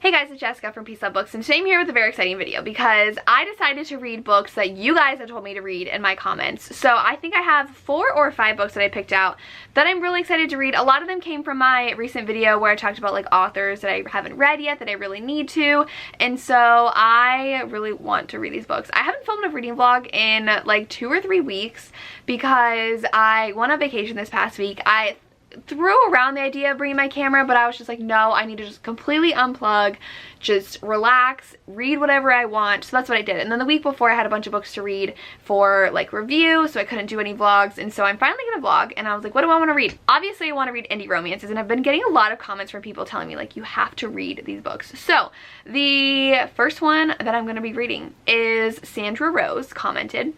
Hey guys, it's Jessica from Peace Love Books, and today I'm here with a very exciting video because I decided to read books that you guys have told me to read in my comments. So I think I have 4 or 5 books that I picked out that I'm really excited to read. A lot of them came from my recent video where I talked about like authors that I haven't read yet that I really need to, and so I really want to read these books. I haven't filmed a reading vlog in like 2 or 3 weeks because I went on vacation this past week. I threw around the idea of bringing my camera, but I was just like, no, I need to just completely unplug, just relax, read whatever I want. So that's what I did. And then the week before I had a bunch of books to read for like review, so I couldn't do any vlogs, and so I'm finally gonna vlog, and I was like, what do I want to read? Obviously I want to read indie romances, and I've been getting a lot of comments from people telling me like, you have to read these books. So the first one that I'm going to be reading is Sandra Rose commented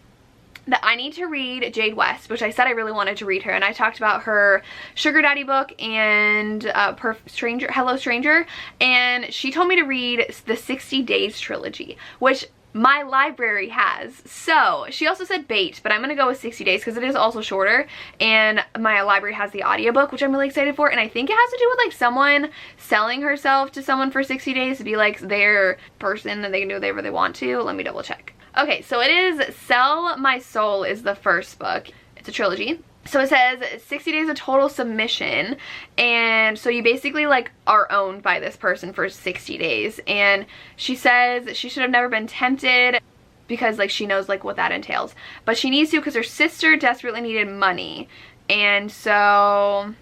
that I need to read Jade West, which I said I really wanted to read her, and I talked about her Sugar Daddy book and Hello Stranger, and she told me to read the 60 Days trilogy, which my library has. So she also said Bait, but I'm gonna go with 60 Days because it is also shorter, and my library has the audiobook, which I'm really excited for, and I think it has to do with like someone selling herself to someone for 60 days to be like their person that they can do whatever they want to. Let me double check. Okay, so it is Sell My Soul is the first book. It's a trilogy. So it says 60 days of total submission, and so you basically like are owned by this person for 60 days, and she says she should have never been tempted because like she knows like what that entails, but she needs to because her sister desperately needed money, and so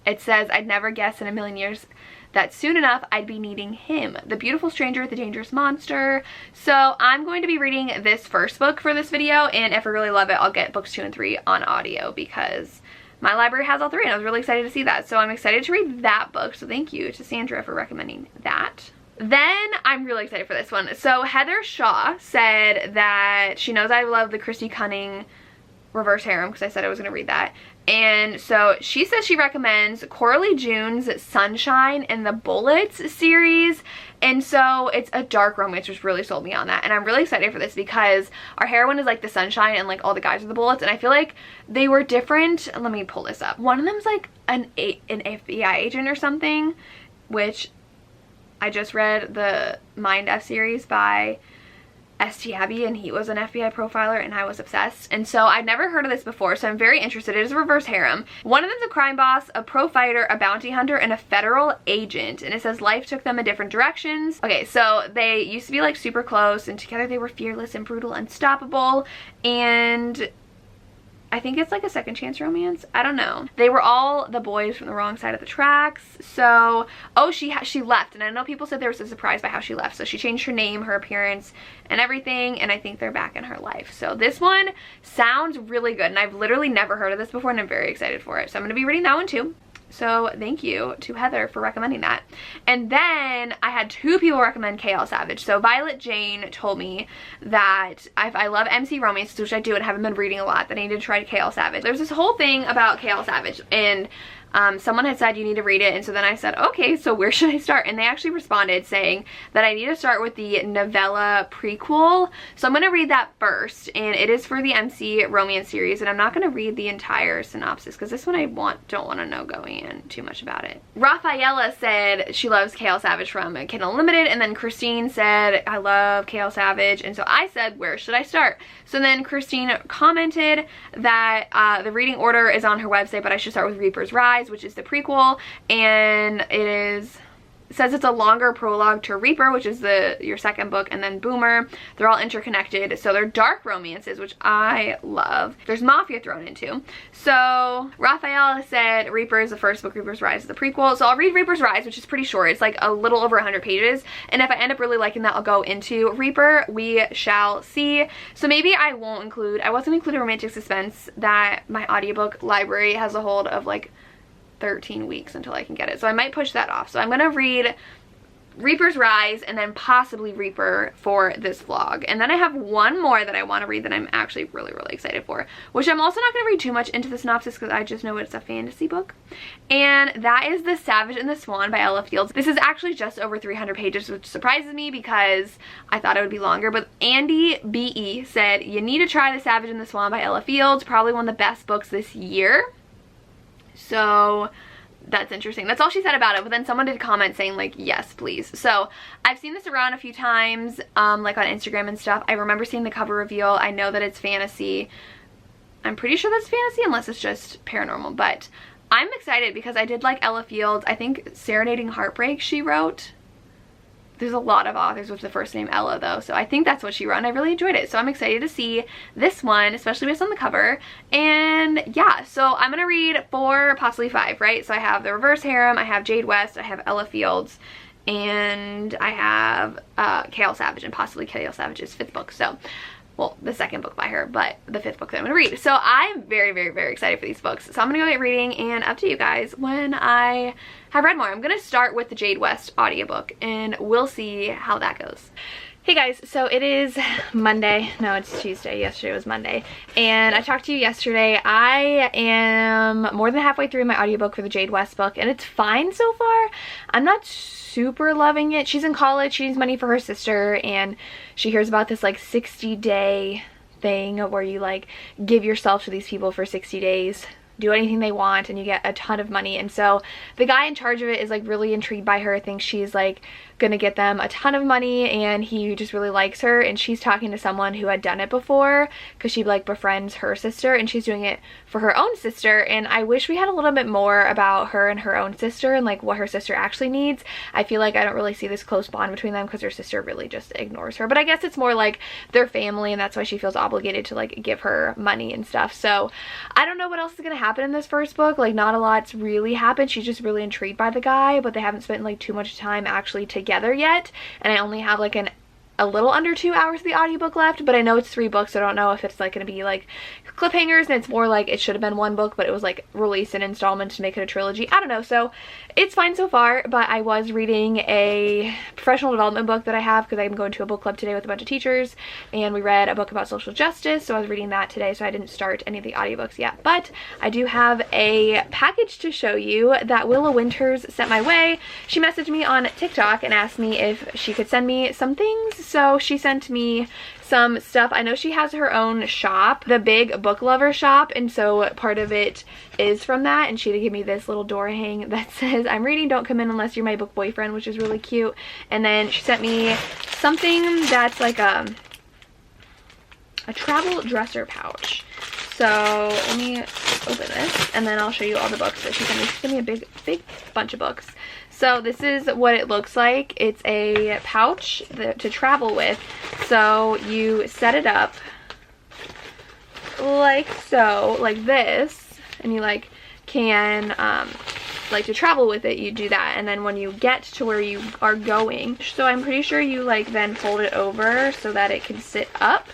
it says I'd never guess in a million years that soon enough I'd be needing him, the beautiful stranger with the dangerous monster. So I'm going to be reading this first book for this video, and if I really love it, I'll get books 2 and 3 on audio because my library has all 3, and I was really excited to see that. So I'm excited to read that book, so thank you to Sandra for recommending that. Then I'm really excited for this one. So Heather Shaw said that she knows I love the Christy Cunning reverse harem because I said I was going to read that. And so she says she recommends Coralie June's Sunshine and the Bullets series, and so it's a dark romance, which really sold me on that, and I'm really excited for this because our heroine is like the sunshine and like all the guys are the bullets, and I feel like they were different. Let me pull this up. One of them's like an FBI agent or something, which I just read the Mind F series by S.T. Abbey, and he was an FBI profiler, and I was obsessed, and so I've never heard of this before, so I'm very interested. It is a reverse harem. One of them's a crime boss, a pro fighter, a bounty hunter, and a federal agent, and it says life took them in different directions. Okay, so they used to be like super close, and together they were fearless and brutal, unstoppable, and I think it's like a second chance romance. I don't know. They were all the boys from the wrong side of the tracks. So, oh, she left, and I know people said they were so surprised by how she left. So she changed her name, her appearance, and everything, and I think they're back in her life. So this one sounds really good, and I've literally never heard of this before, and I'm very excited for it. So I'm going to be reading that one too. So thank you to Heather for recommending that. And then I had 2 people recommend K.L. Savage. So Violet Jane told me that I love MC romances, which I do and haven't been reading a lot, that I need to try K.L. Savage. There's this whole thing about K.L. Savage, and someone had said you need to read it, and so then I said, okay, so where should I start? And they actually responded saying that I need to start with the novella prequel. So I'm going to read that first, and it is for the MC romance series, and I'm not going to read the entire synopsis because this one I don't want to know going in too much about it. Rafaela said she loves K.L. Savage from Kindle Unlimited, and then Christine said I love K.L. Savage, and so I said where should I start? So then Christine commented that the reading order is on her website, but I should start with Reaper's Rise, which is the prequel, and it says it's a longer prologue to Reaper, which is your second book, and then Boomer. They're all interconnected, so they're dark romances, which I love. There's mafia thrown into. So Rafaela said Reaper is the first book, Reaper's Rise is the prequel. So I'll read Reaper's Rise, which is pretty short. It's like a little over 100 pages, and if I end up really liking that, I'll go into Reaper. We shall see. So maybe I wasn't include a romantic suspense that my audiobook library has a hold of like 13 weeks until I can get it, so I might push that off. So I'm gonna read Reaper's Rise and then possibly Reaper for this vlog, and then I have one more that I want to read that I'm actually really excited for, which I'm also not going to read too much into the synopsis because I just know it's a fantasy book, and that is The Savage and the Swan by Ella Fields. This is actually just over 300 pages, which surprises me because I thought it would be longer, but Andy B.E. said you need to try The Savage and the Swan by Ella Fields, probably one of the best books this year. So that's interesting. That's all she said about it, but then someone did comment saying like, yes, please. So I've seen this around a few times, like on Instagram and stuff. I remember seeing the cover reveal. I know that it's fantasy. I'm pretty sure that's fantasy unless it's just paranormal, but I'm excited because I did like Ella Fields. I think Serenading Heartbreak she wrote. There's a lot of authors with the first name Ella though, so I think that's what she wrote and I really enjoyed it. So I'm excited to see this one, especially based on the cover. And yeah, so I'm gonna read 4, possibly 5, right? So I have The Reverse Harem, I have Jade West, I have Ella Fields, and I have K.L. Savage, and possibly K.L. Savage's 5th book. So, well, the 2nd book by her, but the 5th book that I'm gonna read. So I'm very, very, very excited for these books. So I'm gonna go get reading, and up to you guys when I have read more. I'm gonna start with the Jade West audiobook, and we'll see how that goes. Hey guys, so it is Monday. No, it's Tuesday. Yesterday was Monday. And I talked to you yesterday. I am more than halfway through my audiobook for the Jade West book, and it's fine so far. I'm not super loving it. She's in college. She needs money for her sister, and she hears about this like 60-day thing where you like give yourself to these people for 60 days. Do anything they want and you get a ton of money. And so the guy in charge of it is like really intrigued by her, thinks she's like gonna get them a ton of money, and he just really likes her. And she's talking to someone who had done it before because she like befriends her sister, and she's doing it for her own sister. And I wish we had a little bit more about her and her own sister and like what her sister actually needs. I feel like I don't really see this close bond between them because her sister really just ignores her, but I guess it's more like their family, and that's why she feels obligated to like give her money and stuff. So I don't know what else is gonna happen in this first book. Like not a lot's really happened. She's just really intrigued by the guy, but they haven't spent like too much time actually together yet, and I only have like a little under 2 hours of the audiobook left, but I know it's 3 books, so I don't know if it's like gonna be like cliffhangers and it's more like it should have been 1 book but it was like released in installments to make it a trilogy. I don't know, so it's fine so far. But I was reading a professional development book that I have because I'm going to a book club today with a bunch of teachers, and we read a book about social justice, so I was reading that today. So I didn't start any of the audiobooks yet, but I do have a package to show you that Willow Winters sent my way. She messaged me on TikTok and asked me if she could send me some things. So she sent me some stuff. I know she has her own shop, the Big Book Lover shop, and so part of it is from that. And she did give me this little door hang that says, "I'm reading, don't come in unless you're my book boyfriend," which is really cute. And then she sent me something that's like a travel dresser pouch. So let me open this and then I'll show you all the books that she sent me. She sent me a big bunch of books. So this is what it looks like. It's a pouch to travel with. So you set it up like so, like this, and you like can like to travel with it, you do that. And then when you get to where you are going, so I'm pretty sure you like then fold it over so that it can sit up.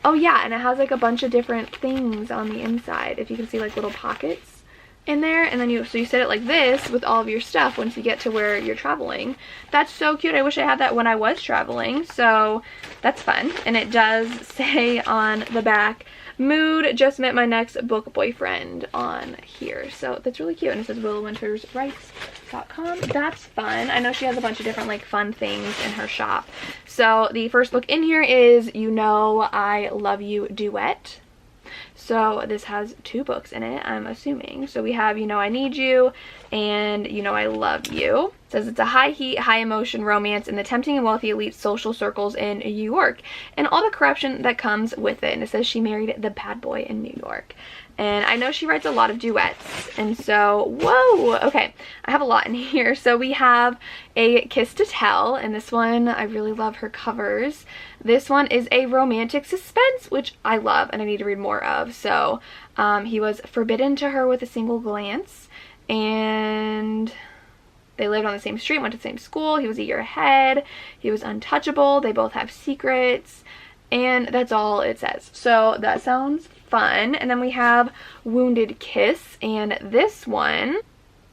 Oh yeah, and it has like a bunch of different things on the inside, if you can see, like little pockets in there. And then you set it like this with all of your stuff once you get to where you're traveling. That's so cute. I wish I had that when I was traveling, so that's fun. And it does say on the back, "Mood, just met my next book boyfriend," on here. So that's really cute. And it says willowwinterswrites.com. That's fun. I know she has a bunch of different like fun things in her shop. So the first book in here is You Know I Love You Duet. So this has 2 books in it, I'm assuming. So we have You Know I Need You and You Know I Love You. It says it's a high heat, high emotion romance in the tempting and wealthy elite social circles in New York and all the corruption that comes with it. And it says she married the bad boy in New York. And I know she writes a lot of duets, and so, whoa, okay, I have a lot in here. So we have A Kiss to Tell, and this one, I really love her covers. This one is a romantic suspense, which I love and I need to read more of. So he was forbidden to her with a single glance, and they lived on the same street, went to the same school. He was a year ahead. He was untouchable. They both have secrets, and that's all it says. So that sounds fun. And then we have Wounded Kiss, and this one,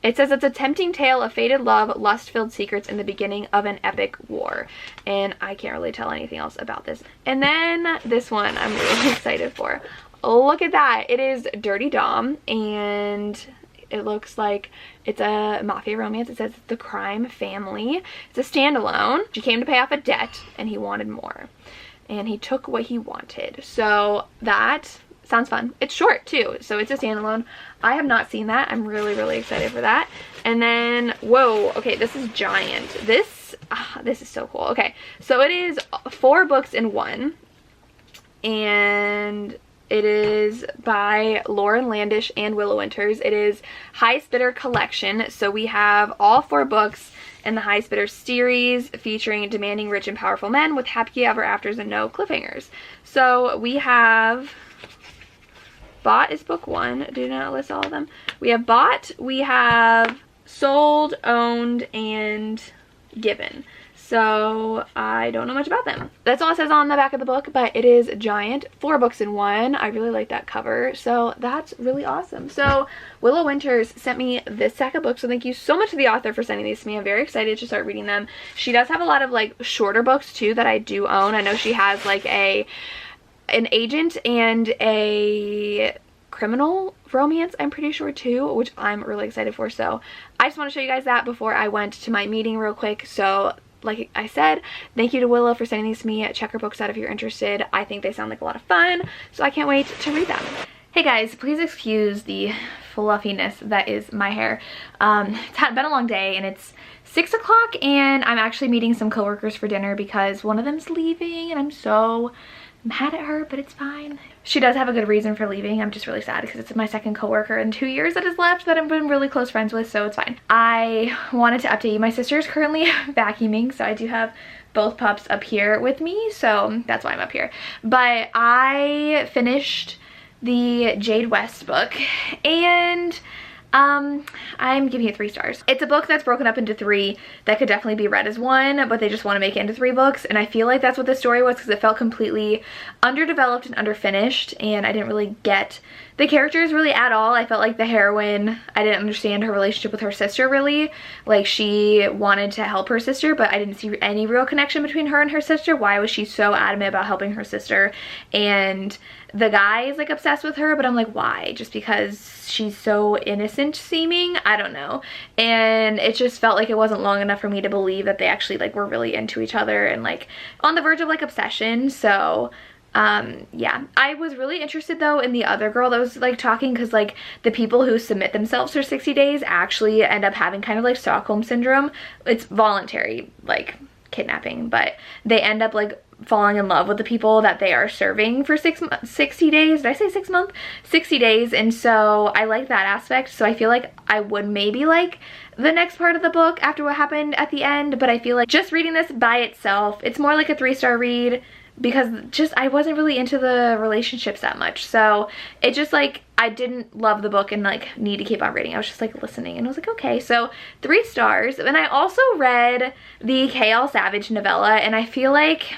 it says it's a tempting tale of fated love, lust-filled secrets, in the beginning of an epic war. And I can't really tell anything else about this. And then this one I'm really excited for. Look at that. It is Dirty Dom, and it looks like it's a mafia romance. It says The Crime Family. It's a standalone. She came to pay off a debt, and he wanted more. And he took what he wanted. So that Sounds fun. It's short too, so it's a standalone. I have not seen that. I'm really, really excited for that. And then, whoa, okay, this is giant. This is so cool. Okay, so it is 4 books in one, and it is by Lauren Landish and Willow Winters. It is Highest Bidder Collection. So we have all 4 books in the Highest Bidder series featuring demanding, rich, and powerful men with happy ever afters and no cliffhangers. So we have Bought is book 1. Do not list all of them. We have Bought, we have Sold, Owned, and Given. So I don't know much about them. That's all it says on the back of the book, but it is giant. 4 books in one. I really like that cover, so that's really awesome. So Willow Winters sent me this stack of books, so thank you so much to the author for sending these to me. I'm very excited to start reading them. She does have a lot of like shorter books too that I do own. I know she has like an agent and a criminal romance, I'm pretty sure too, which I'm really excited for. So I just want to show you guys that before I went to my meeting real quick. So like I said, thank you to Willow for sending these to me. Check her books out if you're interested. I think they sound like a lot of fun, so I can't wait to read them. Hey guys, please excuse the fluffiness that is my hair. It's been a long day and it's 6 o'clock and I'm actually meeting some coworkers for dinner because one of them's leaving and I'm so mad at her, but it's fine. She does have a good reason for leaving. I'm just really sad because it's my second coworker in 2 years that has left that I've been really close friends with, so it's fine. I wanted to update you. My sister is currently vacuuming, so I do have both pups up here with me, so that's why I'm up here. But I finished the Jade West book and I'm giving it 3 stars. It's a book that's broken up into 3 that could definitely be read as one, but they just want to make it into 3 books, and I feel like that's what the story was because it felt completely underdeveloped and underfinished, and I didn't really get the characters really at all. I felt like the heroine, I didn't understand her relationship with her sister really. Like, she wanted to help her sister, but I didn't see any real connection between her and her sister. Why was she so adamant about helping her sister? And the guy is like obsessed with her, but I'm like, why? Just because she's so innocent seeming? I don't know. And it just felt like it wasn't long enough for me to believe that they actually like were really into each other and like on the verge of like obsession. So yeah, I was really interested though in the other girl that was like talking, because like the people who submit themselves for 60 days actually end up having kind of like Stockholm syndrome. It's voluntary like kidnapping, but they end up like falling in love with the people that they are serving for 60 days. Did I say 6 months? 60 days. And so I like that aspect. So I feel like I would maybe like the next part of the book after what happened at the end, but I feel like just reading this by itself, it's more like a 3-star read, because just I wasn't really into the relationships that much. So it just like, I didn't love the book and like need to keep on reading. I was just like listening and I was like, okay, so 3 stars. And I also read the K.L. Savage novella, and I feel like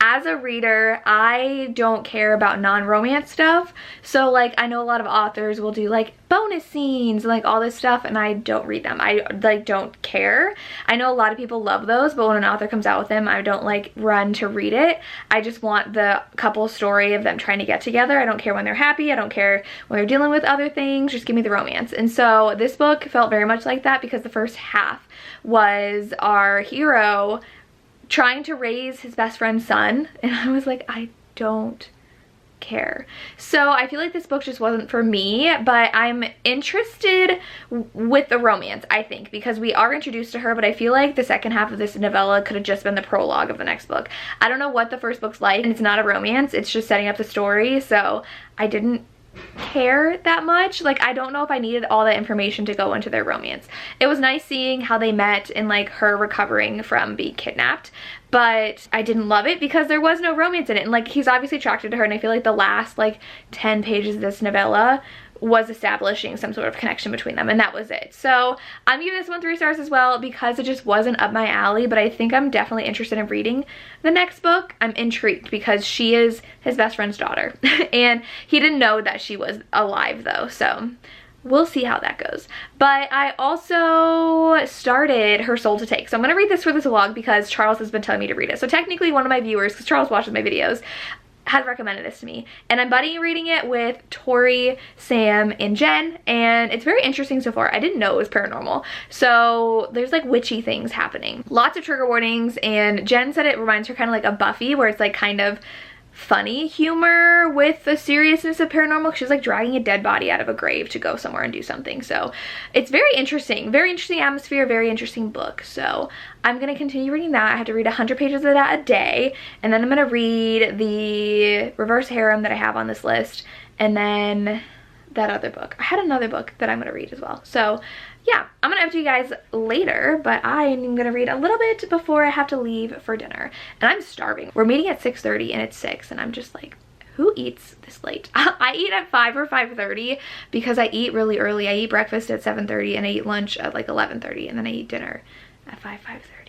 as a reader, I don't care about non-romance stuff. So like, I know a lot of authors will do like bonus scenes and like all this stuff, and I don't read them. I like don't care. I know a lot of people love those, but when an author comes out with them, I don't like run to read it. I just want the couple story of them trying to get together. I don't care when they're happy. I don't care when they're dealing with other things. Just give me the romance. And so this book felt very much like that, because the first half was our hero trying to raise his best friend's son, and I was like, I don't care. So I feel like this book just wasn't for me, but I'm interested with the romance, I think, because we are introduced to her, but I feel like the second half of this novella could have just been the prologue of the next book. I don't know what the first book's like, and it's not a romance, it's just setting up the story, so I didn't care that much. Like, I don't know if I needed all that information to go into their romance. It was nice seeing how they met and like her recovering from being kidnapped, but I didn't love it because there was no romance in it. And like, he's obviously attracted to her, and I feel like the last like 10 pages of this novella was establishing some sort of connection between them, and that was it. So I'm giving this one 3 stars as well, because it just wasn't up my alley, but I think I'm definitely interested in reading the next book. I'm intrigued because she is his best friend's daughter and he didn't know that she was alive though, so we'll see how that goes. But I also started Her Soul to Take, so I'm gonna read this for this vlog because Charles has been telling me to read it. So technically one of my viewers, because Charles watches my videos, has recommended this to me, and I'm buddy reading it with Tori, Sam, and Jen, and it's very interesting so far. I didn't know it was paranormal, so there's like witchy things happening. Lots of trigger warnings, and Jen said it reminds her kind of like of Buffy, where it's like kind of funny humor with the seriousness of paranormal. She's like dragging a dead body out of a grave to go somewhere and do something. So it's very interesting atmosphere, very interesting book. So I'm gonna continue reading that. I have to read 100 pages of that a day, and then I'm gonna read the Reverse Harem that I have on this list, and then that other book. I had another book that I'm gonna read as well. So yeah, I'm gonna update you guys later, but I'm gonna read a little bit before I have to leave for dinner. And I'm starving. We're meeting at 6:30 and it's 6, and I'm just like, who eats this late? I eat at 5 or 5:30 because I eat really early. I eat breakfast at 7:30 and I eat lunch at like 11:30, and then I eat dinner at 5:30.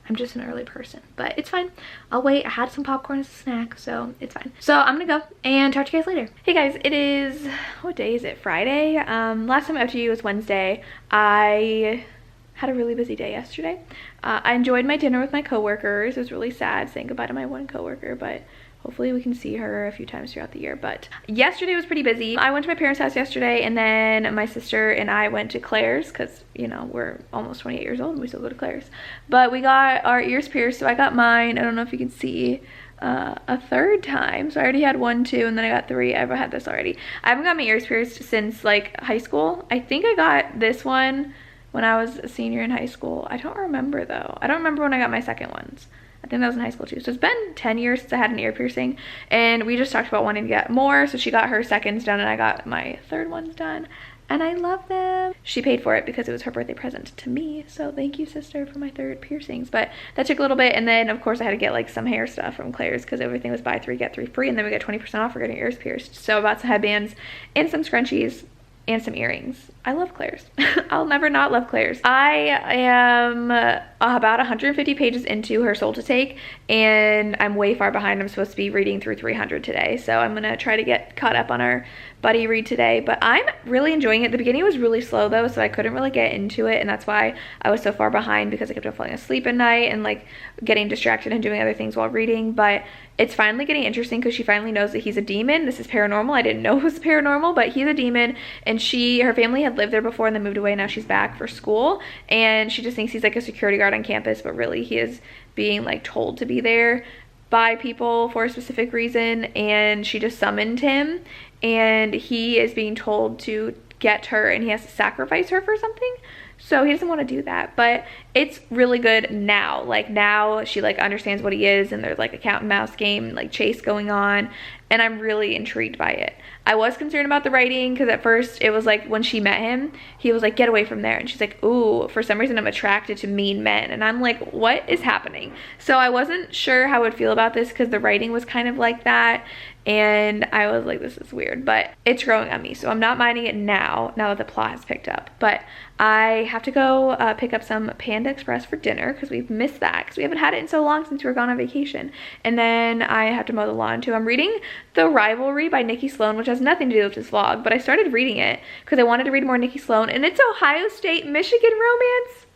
I'm just an early person, but it's fine. I'll wait. I had some popcorn as a snack, so it's fine. So I'm gonna go and talk to you guys later. Hey guys, it is, what day is it? Friday. Last time I updated you was Wednesday. I had a really busy day yesterday. I enjoyed my dinner with my coworkers. It was really sad saying goodbye to my one coworker, but hopefully we can see her a few times throughout the year. But yesterday was pretty busy. I went to my parents' house yesterday, and then my sister and I went to Claire's because, you know, we're almost 28 years old and we still go to Claire's. But we got our ears pierced, so I got mine. I don't know if you can see, a third time. So I already had 1, 2, and then I got 3. I've had this already. I haven't got my ears pierced since like high school. I think I got this one when I was a senior in high school. I don't remember though. I don't remember when I got my second ones. I think that was in high school too. So it's been 10 years since I had an ear piercing, and we just talked about wanting to get more. So she got her seconds done and I got my third ones done, and I love them. She paid for it because it was her birthday present to me. So thank you, sister, for my third piercings. But that took a little bit, and then of course I had to get like some hair stuff from Claire's because everything was buy 3 get 3 free, and then we got 20% off for getting ears pierced. So I bought some headbands and some scrunchies and some earrings. I love Claire's. I'll never not love Claire's. I am about 150 pages into her Soul to Take, and I'm way far behind. I'm supposed to be reading through 300 today, so I'm gonna try to get caught up on our buddy read today. But I'm really enjoying it. The beginning was really slow though, so I couldn't really get into it, and that's why I was so far behind, because I kept on falling asleep at night and like getting distracted and doing other things while reading. But it's finally getting interesting because she finally knows that he's a demon. This is paranormal. I didn't know it was paranormal, but he's a demon, and her family had lived there before and then moved away. Now she's back for school, and she just thinks he's like a security guard on campus, but really he is being like told to be there by people for a specific reason, and she just summoned him, and he is being told to get her, and he has to sacrifice her for something. So he doesn't want to do that, but it's really good now. Like now she like understands what he is, and there's like a cat and mouse game, like chase going on, and I'm really intrigued by it. I was concerned about the writing because at first it was like when she met him, he was like, get away from there. And she's like, ooh, for some reason I'm attracted to mean men. And I'm like, what is happening? So I wasn't sure how I would feel about this because the writing was kind of like that. And I was like, this is weird, but it's growing on me. So I'm not minding it now that the plot has picked up. But I have to go pick up some Panda Express for dinner because we've missed that because we haven't had it in so long since we were gone on vacation. And then I have to mow the lawn too. I'm reading The Rivalry by Nikki Sloan, which has nothing to do with this vlog, but I started reading it because I wanted to read more Nikki Sloan, and it's Ohio State Michigan romance.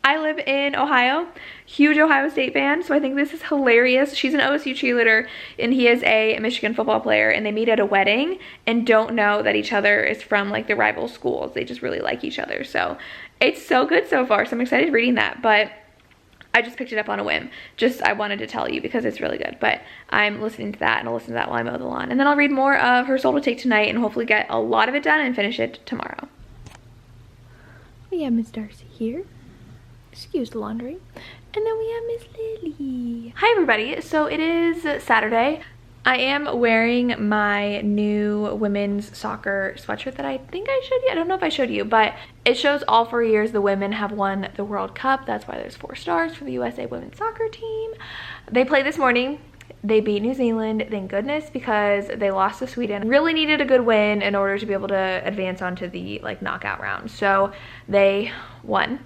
I live in Ohio, huge Ohio State fan, so I think this is hilarious. She's an OSU cheerleader and he is a Michigan football player, and they meet at a wedding and don't know that each other is from like the rival schools. They just really like each other. So it's so good so far. So I'm excited reading that, but I just picked it up on a whim. I wanted to tell you because it's really good. But I'm listening to that, and I'll listen to that while I mow the lawn. And then I'll read more of Her Soul to Take tonight and hopefully get a lot of it done and finish it tomorrow. We have Miss Darcy here. Excuse the laundry. And then we have Miss Lily. Hi everybody. So it is Saturday. I am wearing my new women's soccer sweatshirt that I think I showed you. I don't know if I showed you, but it shows all 4 years the women have won the World Cup. That's why there's 4 stars for the USA women's soccer team. They played this morning. They beat New Zealand, thank goodness, because they lost to Sweden. Really needed a good win in order to be able to advance onto the like knockout round. So they won.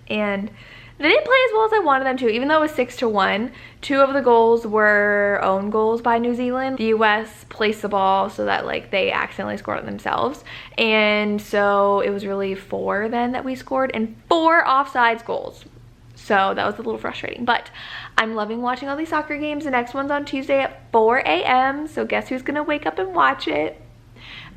And they didn't play as well as I wanted them to, even though it was 6-1. 2 of the goals were own goals by New Zealand. The US placed the ball so that like they accidentally scored it themselves. And so it was really 4 then that we scored, and 4 offsides goals. So that was a little frustrating, but I'm loving watching all these soccer games. The next one's on Tuesday at 4 a.m. So guess who's gonna wake up and watch it?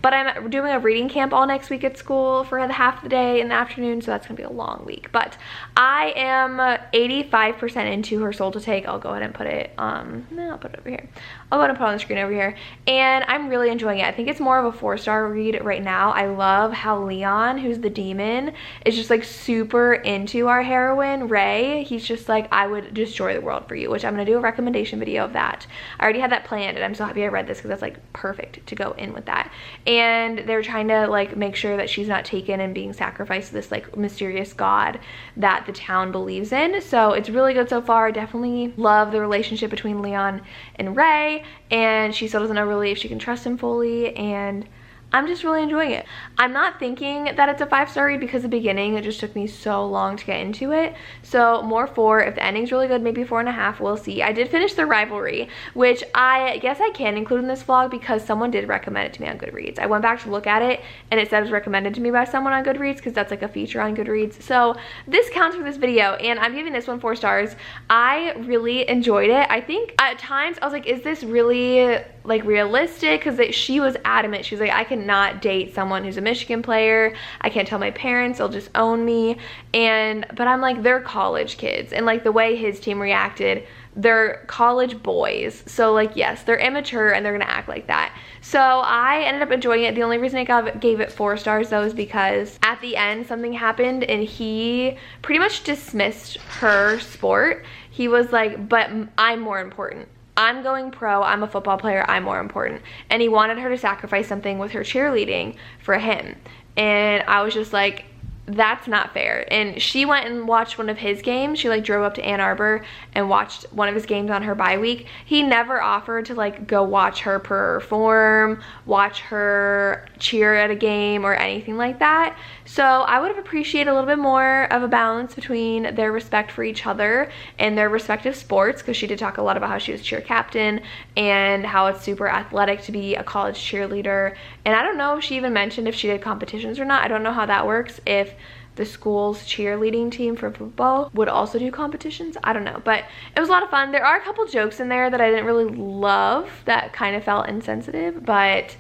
But I'm doing a reading camp all next week at school for the half the day in the afternoon, so that's gonna be a long week. But I am 85% into Her Soul to Take. I'll go ahead and put it, no, I'll put it over here. I'll go ahead and put it on the screen over here. And I'm really enjoying it. I think it's more of a 4-star read right now. I love how Leon, who's the demon, is just like super into our heroine, Ray. He's just like, I would destroy the world for you, which I'm gonna do a recommendation video of that. I already had that planned, and I'm so happy I read this because that's like perfect to go in with that. And they're trying to like make sure that she's not taken and being sacrificed to this like mysterious god that the town believes in. So it's really good so far. I definitely love the relationship between Leon and Ray, and she still doesn't know really if she can trust him fully, and I'm just really enjoying it. I'm not thinking that it's a 5-star read because the beginning, it just took me so long to get into it. So more 4. If the ending's really good, maybe 4.5, we'll see. I did finish The Rivalry, which I guess I can include in this vlog because someone did recommend it to me on Goodreads. I went back to look at it and it said it was recommended to me by someone on Goodreads because that's like a feature on Goodreads. So this counts for this video, and I'm giving this one 4 stars. I really enjoyed it. I think at times I was like, is this really like realistic? Because she was adamant. She was like, I cannot date someone who's a Michigan player. I can't tell my parents, they'll just own me. But I'm like, they're college kids, and like the way his team reacted, they're college boys, so like yes, they're immature and they're gonna act like that. So I ended up enjoying it. The only reason I gave it 4 stars though is because at the end something happened and he pretty much dismissed her sport. He was like, but I'm more important. I'm going pro, I'm a football player, I'm more important. And he wanted her to sacrifice something with her cheerleading for him. And I was just like, that's not fair. And she went and watched one of his games. She like drove up to Ann Arbor and watched one of his games on her bye week. He never offered to like go watch her perform, watch her cheer at a game or anything like that. So I would have appreciated a little bit more of a balance between their respect for each other and their respective sports, because she did talk a lot about how she was cheer captain and how it's super athletic to be a college cheerleader. And I don't know if she even mentioned if she did competitions or not. I don't know how that works, if the school's cheerleading team for football would also do competitions. I don't know, but it was a lot of fun. There are a couple jokes in there that I didn't really love that kind of felt insensitive, but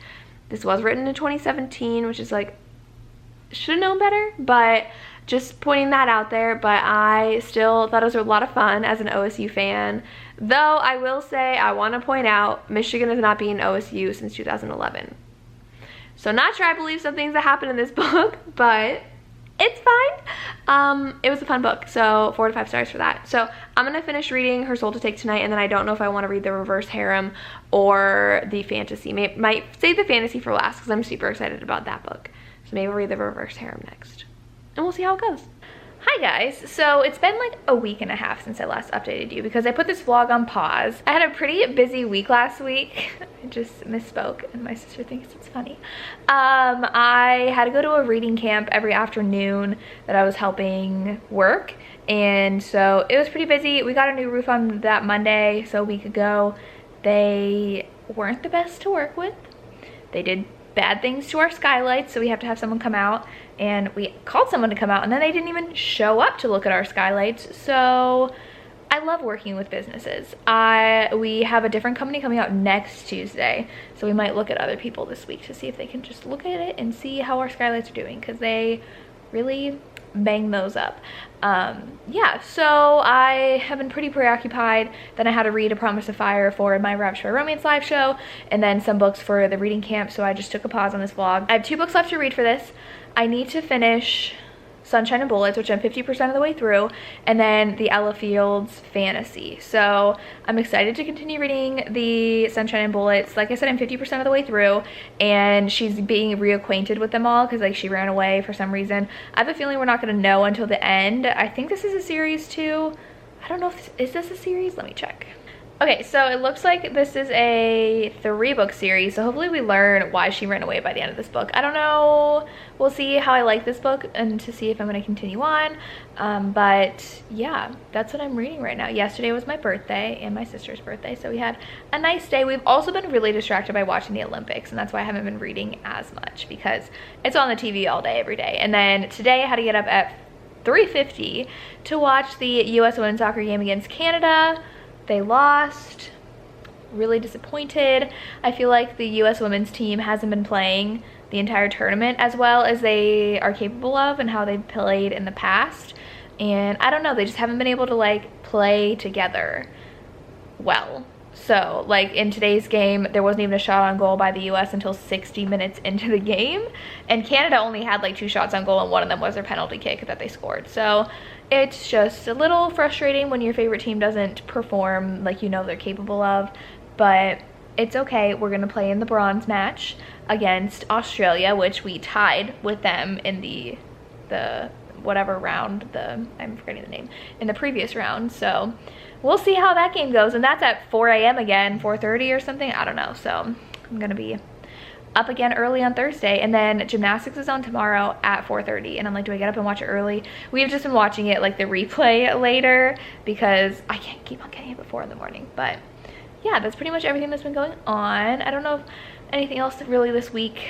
this was written in 2017, which is like, should have known better, but just pointing that out there. But I still thought it was a lot of fun as an OSU fan, though I will say, I want to point out, Michigan has not been OSU since 2011. So not sure I believe some things that happened in this book, but it's fine. It was a fun book, so 4 to 5 stars for that. So I'm gonna finish reading Her Soul to Take tonight, and then I don't know if I want to read the reverse harem or the fantasy. Might save the fantasy for last because I'm super excited about that book. So maybe we'll read the reverse harem next, and we'll see how it goes. Hi guys, so it's been like a week and a half since I last updated you because I put this vlog on pause. I had a pretty busy week last week. I just misspoke and my sister thinks it's funny. I had to go to a reading camp every afternoon that I was helping work, and so it was pretty busy. We got a new roof on that Monday, so a week ago. They weren't the best to work with. They did bad things to our skylights, so we have to have someone come out, and we called someone to come out and then they didn't even show up to look at our skylights. So I love working with businesses. We have a different company coming out next Tuesday, so we might look at other people this week to see if they can just look at it and see how our skylights are doing, because they really bang those up. Yeah, so I have been pretty preoccupied. Then I had to read A Promise of Fire for my Rapture Romance live show, and then some books for the reading camp, so I just took a pause on this vlog. I have 2 books left to read for this. I need to finish Sunshine and Bullets, which I'm 50% of the way through, and then the Ella Fields fantasy. So I'm excited to continue reading the Sunshine and Bullets. Like I said, I'm 50% of the way through, and she's being reacquainted with them all because like she ran away for some reason. I have a feeling we're not going to know until the end. I think this is a series too. I don't know if is this a series? Let me check. Okay, so it looks like this is a 3-book series, so hopefully we learn why she ran away by the end of this book. I don't know. We'll see how I like this book and to see if I'm going to continue on. But yeah, that's what I'm reading right now. Yesterday was my birthday and my sister's birthday, so we had a nice day. We've also been really distracted by watching the Olympics, and that's why I haven't been reading as much, because it's on the TV all day, every day. And then today I had to get up at 3:50 to watch the U.S. women's soccer game against Canada. They lost. really disappointed. I feel like the US women's team hasn't been playing the entire tournament as well as they are capable of and how they've played in the past. And I don't know, they just haven't been able to like play together well. So like in today's game, there wasn't even a shot on goal by the US until 60 minutes into the game. And Canada only had like 2 shots on goal and one of them was their penalty kick that they scored. So it's just a little frustrating when your favorite team doesn't perform like you know they're capable of. But it's okay, we're gonna play in the bronze match against Australia, which we tied with them in the whatever round, I'm forgetting the name, in the previous round. So we'll see how that game goes, and that's at 4 a.m. again, 4:30 or something, I don't know. So I'm gonna be up again early on Thursday, and then gymnastics is on tomorrow at 4:30, and I'm like, do I get up and watch it early? We've just been watching it like the replay later because I can't keep on getting up at 4 in the morning. But yeah, that's pretty much everything that's been going on. I don't know if anything else really this week.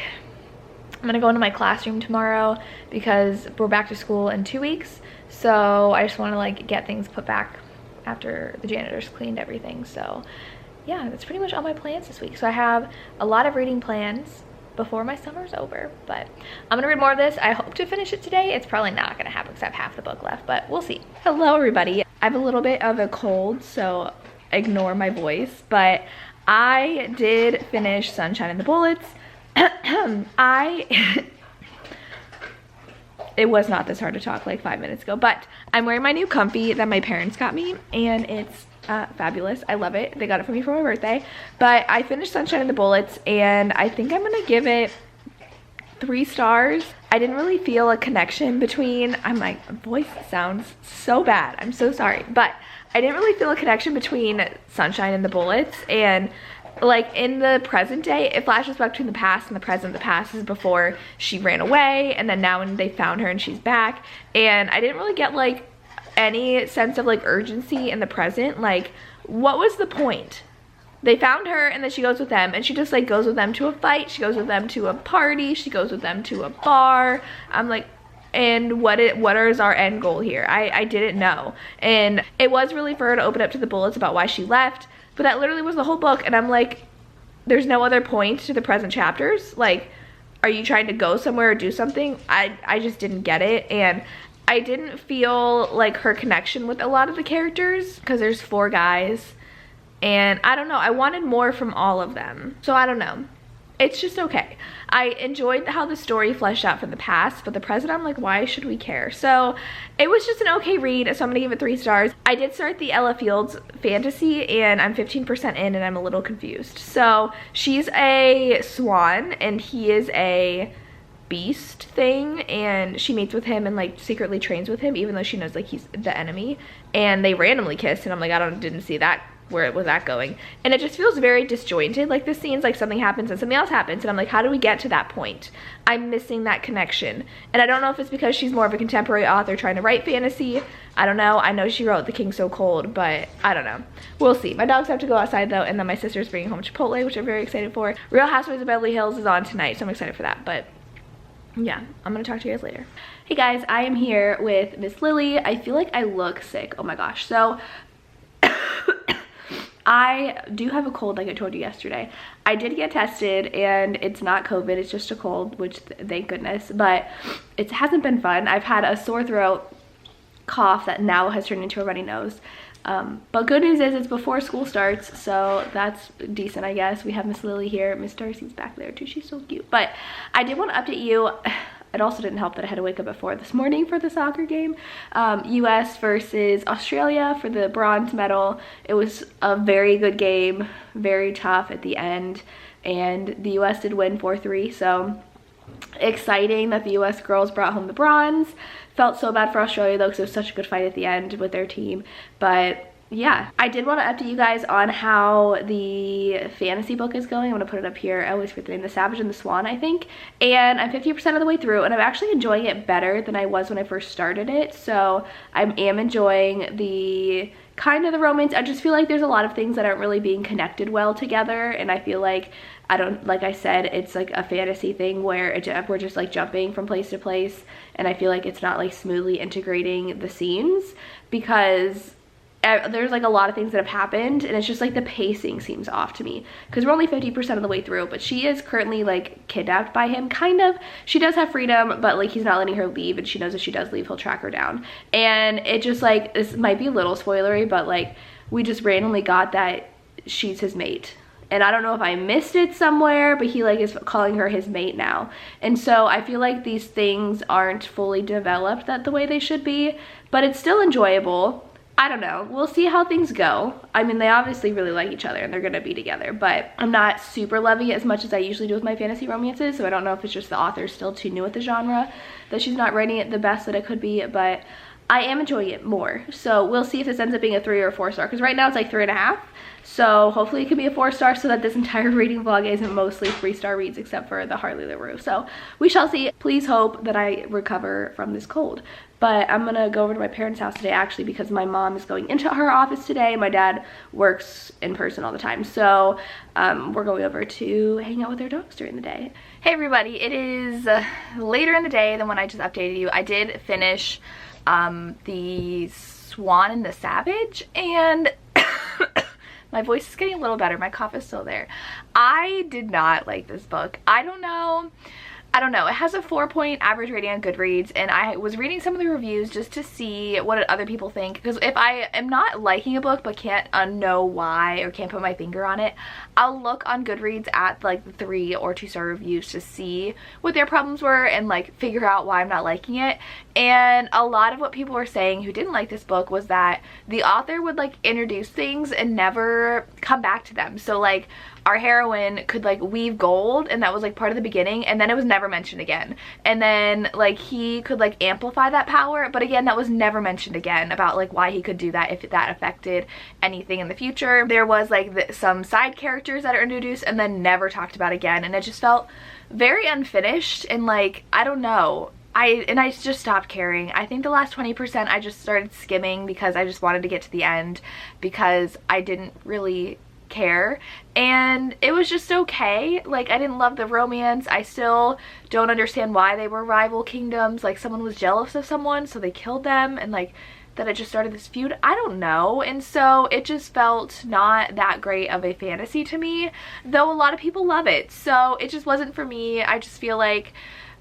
I'm gonna go into my classroom tomorrow because we're back to school in 2 weeks. So I just wanna like get things put back after the janitors cleaned everything. So yeah, that's pretty much all my plans this week. So I have a lot of reading plans before my summer's over, but I'm gonna read more of this. I hope to finish it today. It's probably not gonna happen because I have half the book left, but we'll see. Hello everybody. I have a little bit of a cold, so ignore my voice, but I did finish Sunshine and the Bullets. It was not this hard to talk like 5 minutes ago, but I'm wearing my new comfy that my parents got me, and it's fabulous. I love it. They got it for me for my birthday. But I finished Sunshine and the Bullets, and I think I'm gonna give it 3 stars. I didn't really feel a connection between, my voice sounds so bad, I'm so sorry, but I didn't really feel a connection between Sunshine and the Bullets. And like in the present day, it flashes back between the past and the present. The past is before she ran away, and then now when they found her and she's back. And I didn't really get like any sense of like urgency in the present. Like, what was the point? They found her and then she goes with them, and she just like goes with them to a fight, she goes with them to a party, she goes with them to a bar. I'm like, and what is our end goal here? I didn't know. And it was really for her to open up to the Bullets about why she left, but that literally was the whole book. And I'm like, there's no other point to the present chapters. Like, are you trying to go somewhere or do something? I just didn't get it. And I didn't feel like her connection with a lot of the characters because there's 4 guys, and I don't know, I wanted more from all of them. So I don't know, it's just okay. I enjoyed how the story fleshed out from the past, but the present, I'm like, why should we care? So it was just an okay read, so I'm gonna give it 3 stars. I did start the Ella Fields fantasy, and I'm 15% in, and I'm a little confused. So she's a swan, and he is a beast thing, and she meets with him and like secretly trains with him, even though she knows like he's the enemy. And they randomly kiss, and I'm like, didn't see that, where was that going? And it just feels very disjointed. Like, this scene's like something happens and something else happens, and I'm like, how do we get to that point? I'm missing that connection. And I don't know if it's because she's more of a contemporary author trying to write fantasy. I don't know. I know she wrote The King So Cold, but I don't know. We'll see. My dogs have to go outside though, and then my sister's bringing home Chipotle, which I'm very excited for. Real Housewives of Beverly Hills is on tonight, so I'm excited for that. But yeah, I'm gonna talk to you guys later. Hey guys, I am here with Miss Lily. I feel like I look sick. Oh my gosh. So I do have a cold, like I told you yesterday. I did get tested, and it's not COVID, it's just a cold, which thank goodness, but it hasn't been fun. I've had a sore throat, cough that now has turned into a runny nose. But good news is it's before school starts, so that's decent, I guess. We have Miss Lily here. Miss Darcy's back there too, she's so cute. But I did want to update you. It also didn't help that I had to wake up at 4 this morning for the soccer game. US versus Australia for the bronze medal. It was a very good game, very tough at the end, and the US did win 4-3, so exciting that the US girls brought home the bronze. Felt so bad for Australia though, because it was such a good fight at the end with their team. But yeah, I did want to update you guys on how the fantasy book is going. I'm going to put it up here. I always forget the name. The Savage and the Swan, I think. And I'm 50% of the way through, and I'm actually enjoying it better than I was when I first started it. So I am enjoying the kind of the romance. I just feel like there's a lot of things that aren't really being connected well together, and I feel like like I said, it's like a fantasy thing where we're just like jumping from place to place, and I feel like it's not like smoothly integrating the scenes, because there's like a lot of things that have happened, and it's just like the pacing seems off to me because we're only 50% of the way through. But she is currently like kidnapped by him, kind of. She does have freedom, but like he's not letting her leave, and she knows if she does leave, he'll track her down. And it just like, this might be a little spoilery, but like we just randomly got that she's his mate. And I don't know if I missed it somewhere, but he like is calling her his mate now. And so I feel like these things aren't fully developed the way they should be, but it's still enjoyable. I don't know. We'll see how things go. I mean, they obviously really like each other and they're gonna be together, but I'm not super loving it as much as I usually do with my fantasy romances, so I don't know if it's just the author's still too new at the genre, that she's not writing it the best that it could be, but I am enjoying it more. So we'll see if this ends up being a 3 or a 4 star, because right now it's like 3.5. So hopefully it could be a 4 star so that this entire reading vlog isn't mostly 3-star reads except for the Harley LaRue. So we shall see. Please hope that I recover from this cold. But I'm gonna go over to my parents' house today actually because my mom is going into her office today. My dad works in person all the time. So we're going over to hang out with their dogs during the day. Hey everybody, it is later in the day than when I just updated you. I did finish the Swan and the Savage, and my voice is getting a little better. My cough is still there. I did not like this book. I don't know. It has a 4-point average rating on Goodreads, and I was reading some of the reviews just to see what other people think, because if I am not liking a book but can't know why or can't put my finger on it, I'll look on Goodreads at like the 3 or 2-star reviews to see what their problems were and like figure out why I'm not liking it. And a lot of what people were saying who didn't like this book was that the author would like introduce things and never come back to them. So like our heroine could like weave gold, and that was like part of the beginning, and then it was never mentioned again. And then like he could like amplify that power, but again that was never mentioned again about like why he could do that if that affected anything in the future. There was like some side characters that are introduced and then never talked about again, and it just felt very unfinished, and like I don't know. I just stopped caring. I think the last 20% I just started skimming because I just wanted to get to the end because I didn't really care, and it was just okay. Like I didn't love the romance. I still don't understand why they were rival kingdoms. Like someone was jealous of someone so they killed them, and like that it just started this feud. I don't know. And so it just felt not that great of a fantasy to me, though a lot of people love it. So it just wasn't for me. I just feel like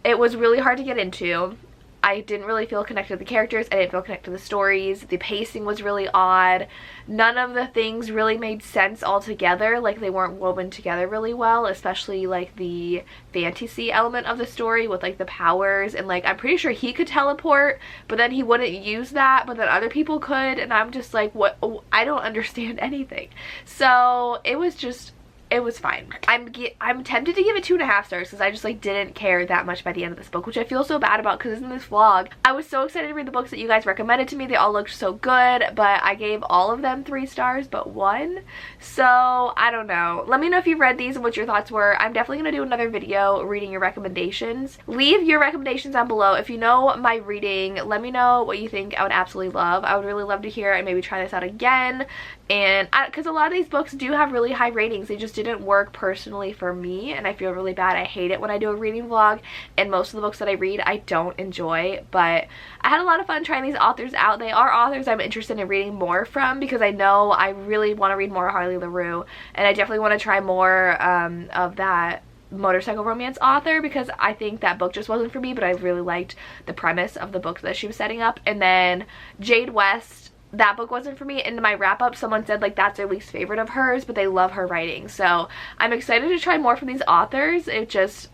it was really hard to get into. I didn't really feel connected to the characters. I didn't feel connected to the stories. The pacing was really odd. None of the things really made sense altogether. Like they weren't woven together really well, especially like the fantasy element of the story with like the powers, and like I'm pretty sure he could teleport, but then he wouldn't use that, but then other people could, and I'm just like, what? I don't understand anything. So it was just, it was fine. I'm tempted to give it 2.5 stars because I just like didn't care that much by the end of this book, which I feel so bad about because in this vlog I was so excited to read the books that you guys recommended to me. They all looked so good, but I gave all of them 3 stars but 1. So I don't know. Let me know if you've read these and what your thoughts were. I'm definitely gonna do another video reading your recommendations. Leave your recommendations down below. If you know my reading, let me know what you think. I would absolutely love. I would really love to hear and maybe try this out again. And because a lot of these books do have really high ratings, they just didn't work personally for me, and I feel really bad. I hate it when I do a reading vlog, and most of the books that I read I don't enjoy, but I had a lot of fun trying these authors out. They are authors I'm interested in reading more from because I know I really want to read more Harley LaRue, and I definitely want to try more of that motorcycle romance author because I think that book just wasn't for me, but I really liked the premise of the book that she was setting up. And then Jade West, that book wasn't for me. In my wrap-up someone said like that's their least favorite of hers, but they love her writing. So I'm excited to try more from these authors. It just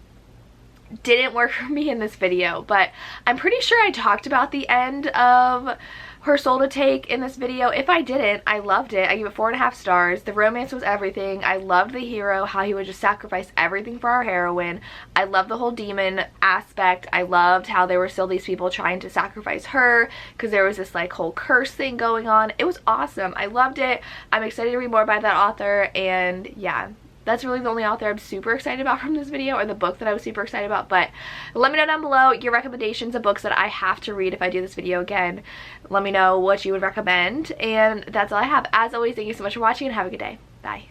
didn't work for me in this video, but I'm pretty sure I talked about the end of Her Soul to Take in this video. If I didn't, I loved it. I gave it 4.5 stars. The romance was everything. I loved the hero, how he would just sacrifice everything for our heroine. I loved the whole demon aspect. I loved how there were still these people trying to sacrifice her because there was this like whole curse thing going on. It was awesome. I loved it. I'm excited to read more by that author, and yeah, that's really the only author I'm super excited about from this video, or the book that I was super excited about. But let me know down below your recommendations of books that I have to read if I do this video again. Let me know what you would recommend, and that's all I have. As always, thank you so much for watching and have a good day. Bye.